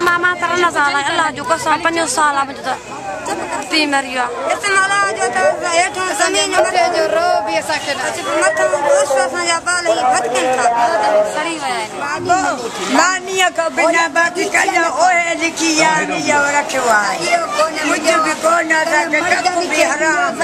Mama terana salah, Allah juga sampai salah betul. Timerya. استمالا جو تو زمین میں جو رو بھی سکنا متھا اس واسا جا پال ہی بھٹکن تھا صحیح ہے مانیہ کا بنا بات کیا اوے لکھیا نہیں اور رکھوا مجھے بھی کو نہ تھا کہ کب بھی حرام